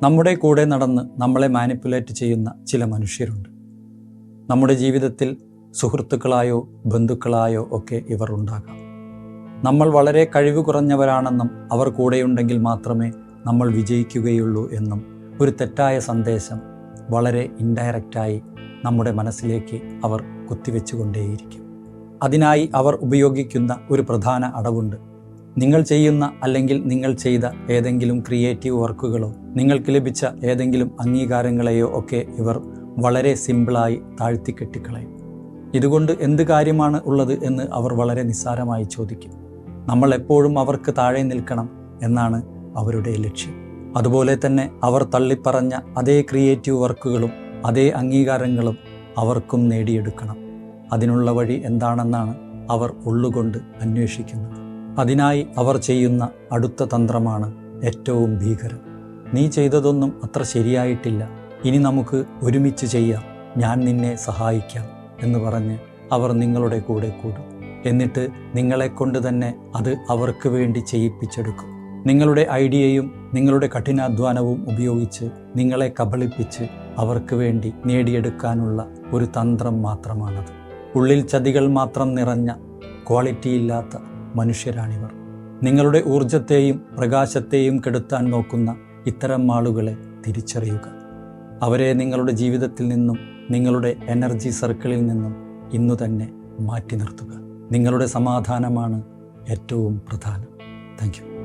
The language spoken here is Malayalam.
നമ്മുടെ കൂടെ നടന്ന് നമ്മളെ മാനിപ്പുലേറ്റ് ചെയ്യുന്ന ചില മനുഷ്യരുണ്ട്. നമ്മുടെ ജീവിതത്തിൽ സുഹൃത്തുക്കളായോ ബന്ധുക്കളായോ ഒക്കെ ഇവർ ഉണ്ടാകാം. നമ്മൾ വളരെ കഴിവ് കുറഞ്ഞവരാണെന്നും അവർ കൂടെയുണ്ടെങ്കിൽ മാത്രമേ നമ്മൾ വിജയിക്കുകയുള്ളൂ എന്നും ഒരു തെറ്റായ സന്ദേശം വളരെ ഇൻഡയറക്റ്റായി നമ്മുടെ മനസ്സിലേക്ക് അവർ കുത്തിവെച്ചുകൊണ്ടേയിരിക്കും. അതിനായി അവർ ഉപയോഗിക്കുന്ന ഒരു പ്രധാന അടവുണ്ട്. നിങ്ങൾ ചെയ്യുന്ന അല്ലെങ്കിൽ നിങ്ങൾ ചെയ്ത ഏതെങ്കിലും ക്രിയേറ്റീവ് വർക്കുകളോ നിങ്ങൾക്ക് ലഭിച്ച ഏതെങ്കിലും അംഗീകാരങ്ങളെയോ ഒക്കെ ഇവർ വളരെ സിമ്പിളായി താഴ്ത്തിക്കെട്ടിക്കളയും. ഇതുകൊണ്ട് എന്ത് കാര്യമാണ് ഉള്ളത് എന്ന് അവർ വളരെ നിസ്സാരമായി ചോദിക്കും. നമ്മൾ എപ്പോഴും അവർക്ക് താഴെ നിൽക്കണം എന്നാണ് അവരുടെ ലക്ഷ്യം. അതുപോലെ തന്നെ അവർ തള്ളിപ്പറഞ്ഞ അതേ ക്രിയേറ്റീവ് വർക്കുകളും അതേ അംഗീകാരങ്ങളും അവർക്കും നേടിയെടുക്കണം. അതിനുള്ള വഴി എന്താണെന്നാണ് അവർ ഉള്ളുകൊണ്ട് അന്വേഷിക്കുന്നത്. അതിനായി അവർ ചെയ്യുന്ന അടുത്ത തന്ത്രമാണ് ഏറ്റവും ഭീകരം. നീ ചെയ്തതൊന്നും അത്ര ശരിയായിട്ടില്ല, ഇനി നമുക്ക് ഒരുമിച്ച് ചെയ്യാം, ഞാൻ നിന്നെ സഹായിക്കാം എന്ന് പറഞ്ഞ് അവർ നിങ്ങളുടെ കൂടെ കൂടും. എന്നിട്ട് നിങ്ങളെക്കൊണ്ട് തന്നെ അത് അവർക്ക് വേണ്ടി ചെയ്യിപ്പിച്ചെടുക്കും. നിങ്ങളുടെ ഐഡിയയും നിങ്ങളുടെ കഠിനാധ്വാനവും ഉപയോഗിച്ച് നിങ്ങളെ കബളിപ്പിച്ച് അവർക്ക് വേണ്ടി നേടിയെടുക്കാനുള്ള ഒരു തന്ത്രം മാത്രമാണത്. ഉള്ളിൽ ചതികൾ മാത്രം നിറഞ്ഞ ക്വാളിറ്റിയില്ലാത്ത മനുഷ്യരാണിവർ. നിങ്ങളുടെ ഊർജത്തെയും പ്രകാശത്തെയും കെടുത്താൻ നോക്കുന്ന ഇത്തരം ആളുകളെ തിരിച്ചറിയുക. അവരെ നിങ്ങളുടെ ജീവിതത്തിൽ നിന്നും നിങ്ങളുടെ എനർജി സർക്കിളിൽ നിന്നും ഇന്നു തന്നെ മാറ്റി നിർത്തുക. നിങ്ങളുടെ സമാധാനമാണ് ഏറ്റവും പ്രധാനം. Thank you.